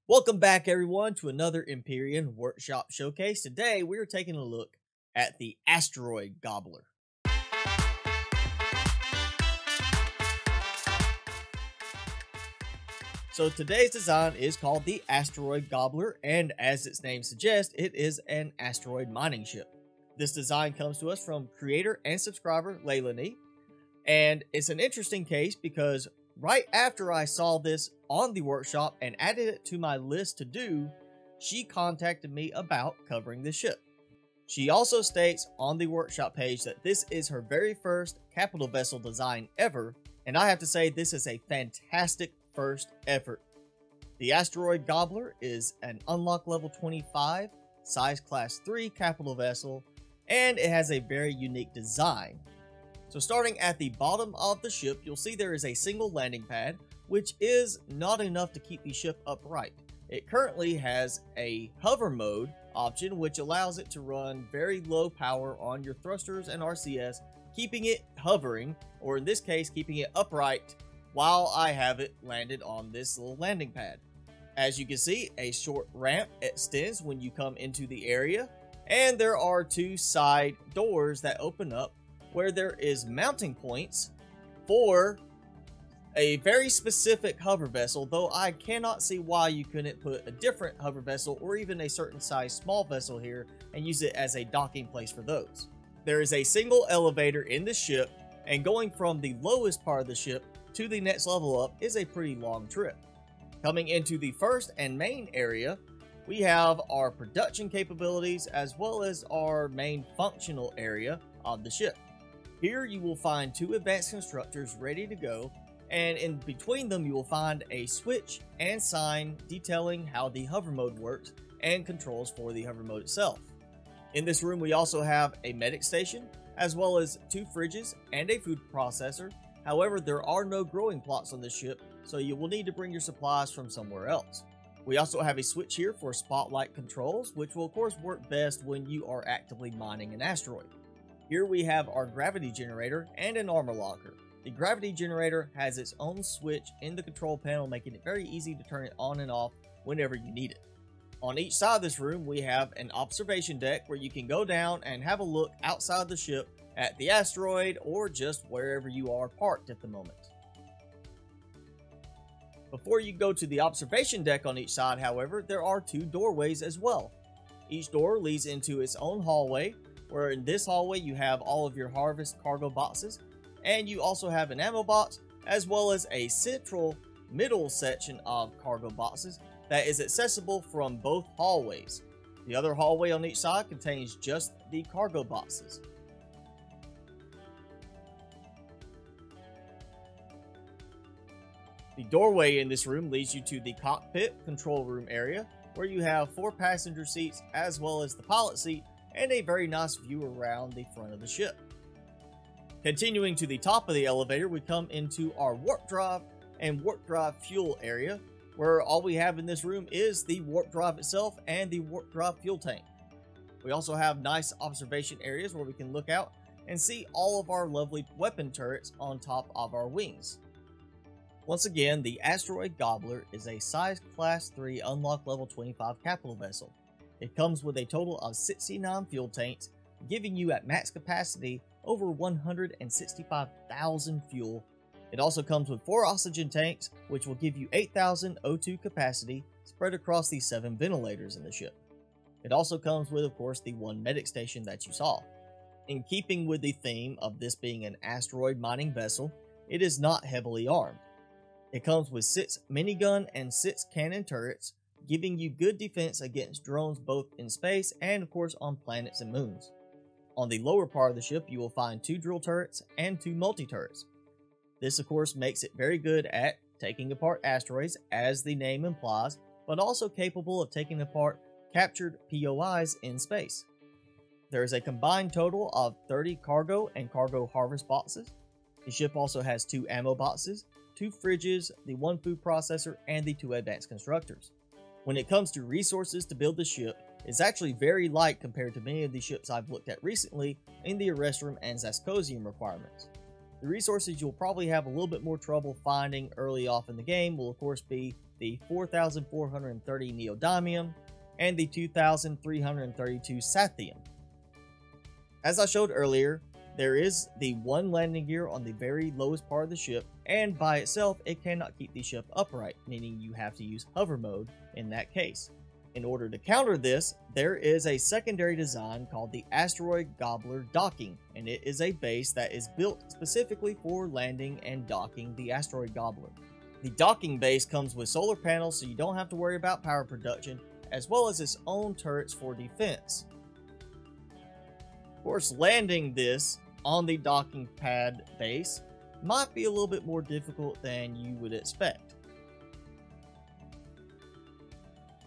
Welcome back everyone to another Empyrion Workshop Showcase. Today we are taking a look at the Asteroid Gobbler. So today's design is called the Asteroid Gobbler, and as its name suggests, it is an asteroid mining ship. This design comes to us from creator and subscriber Leylanee, and it's an interesting case because right after I saw this on the workshop and added it to my list to do, she contacted me about covering the ship. She also states on the workshop page that this is her very first capital vessel design ever, and I have to say this is a fantastic first effort. The Asteroid Gobbler is an unlock level 25, size class 3 capital vessel, and it has a very unique design. So starting at the bottom of the ship, you'll see there is a single landing pad, which is not enough to keep the ship upright. It currently has a hover mode option, which allows it to run very low power on your thrusters and RCS, keeping it hovering, or in this case, keeping it upright while I have it landed on this little landing pad. As you can see, a short ramp extends when you come into the area, and there are two side doors that open up where there is mounting points for a very specific hover vessel, though I cannot see why you couldn't put a different hover vessel or even a certain size small vessel here and use it as a docking place for those. There is a single elevator in the ship, and going from the lowest part of the ship to the next level up is a pretty long trip. Coming into the first and main area, we have our production capabilities as well as our main functional area of the ship. Here you will find two advanced constructors ready to go, and in between them you will find a switch and sign detailing how the hover mode works and controls for the hover mode itself. In this room we also have a medic station, as well as two fridges and a food processor. However, there are no growing plots on this ship, so you will need to bring your supplies from somewhere else. We also have a switch here for spotlight controls, which will of course work best when you are actively mining an asteroid. Here we have our gravity generator and an armor locker. The gravity generator has its own switch in the control panel, making it very easy to turn it on and off whenever you need it. On each side of this room we have an observation deck where you can go down and have a look outside the ship at the asteroid or just wherever you are parked at the moment. Before you go to the observation deck on each side, however, there are two doorways as well. Each door leads into its own hallway, where in this hallway you have all of your harvest cargo boxes, and you also have an ammo box, as well as a central middle section of cargo boxes that is accessible from both hallways. The other hallway on each side contains just the cargo boxes. The doorway in this room leads you to the cockpit control room area, where you have 4 passenger seats as well as the pilot seat and a very nice view around the front of the ship. Continuing to the top of the elevator, we come into our warp drive and warp drive fuel area, where all we have in this room is the warp drive itself and the warp drive fuel tank. We also have nice observation areas where we can look out and see all of our lovely weapon turrets on top of our wings. Once again, the Asteroid Gobbler is a size class 3 unlock level 25 capital vessel. It comes with a total of 69 fuel tanks, giving you at max capacity over 165,000 fuel. It also comes with 4 oxygen tanks, which will give you 8,000 O2 capacity spread across the 7 ventilators in the ship. It also comes with, of course, the 1 medic station that you saw. In keeping with the theme of this being an asteroid mining vessel, it is not heavily armed. It comes with 6 minigun and 6 cannon turrets, giving you good defense against drones both in space and of course on planets and moons. On the lower part of the ship you will find 2 drill turrets and 2 multi-turrets. This of course makes it very good at taking apart asteroids, as the name implies, but also capable of taking apart captured POIs in space. There is a combined total of 30 cargo and cargo harvest boxes. The ship also has 2 ammo boxes, 2 fridges, the 1 food processor, and the 2 advanced constructors. When it comes to resources to build the ship, it's actually very light compared to many of the ships I've looked at recently in the arrest room and Zascosium requirements. The resources you'll probably have a little bit more trouble finding early off in the game will of course be the 4,430 neodymium, and the 2,332 sathium. As I showed earlier, there is the one landing gear on the very lowest part of the ship, and by itself it cannot keep the ship upright, meaning you have to use hover mode in that case. In order to counter this, there is a secondary design called the Asteroid Gobbler docking, and it is a base that is built specifically for landing and docking the Asteroid Gobbler. The docking base comes with solar panels, so you don't have to worry about power production, as well as its own turrets for defense. Of course, landing this on the docking pad base might be a little bit more difficult than you would expect.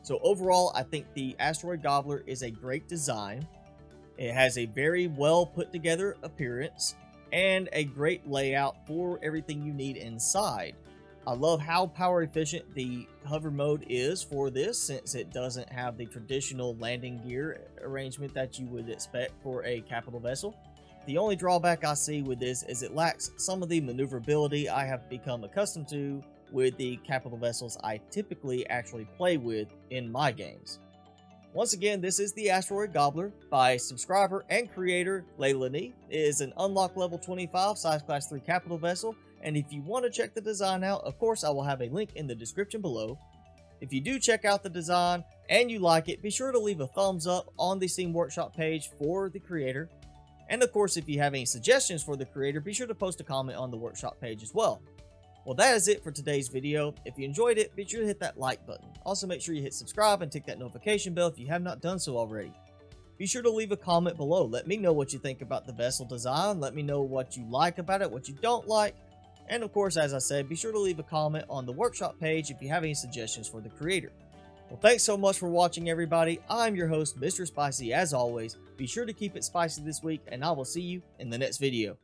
So overall, I think the Asteroid Gobbler is a great design. It has a very well put together appearance and a great layout for everything you need inside. I love how power efficient the hover mode is for this, since it doesn't have the traditional landing gear arrangement that you would expect for a capital vessel. The only drawback I see with this is it lacks some of the maneuverability I have become accustomed to with the capital vessels I typically actually play with in my games. Once again, this is the Asteroid Gobbler by subscriber and creator Leylanee. It is an unlock level 25 size class 3 capital vessel, and if you want to check the design out, of course I will have a link in the description below. If you do check out the design and you like it, be sure to leave a thumbs up on the Steam Workshop page for the creator. And of course, if you have any suggestions for the creator, be sure to post a comment on the workshop page as well. Well, that is it for today's video. If you enjoyed it, be sure to hit that like button. Also, make sure you hit subscribe and tick that notification bell if you have not done so already. Be sure to leave a comment below. Let me know what you think about the vessel design. Let me know what you like about it, what you don't like. And of course, as I said, be sure to leave a comment on the workshop page if you have any suggestions for the creator. Well, thanks so much for watching, everybody. I'm your host, Mr. Spicy, as always. Be sure to keep it spicy this week, and I will see you in the next video.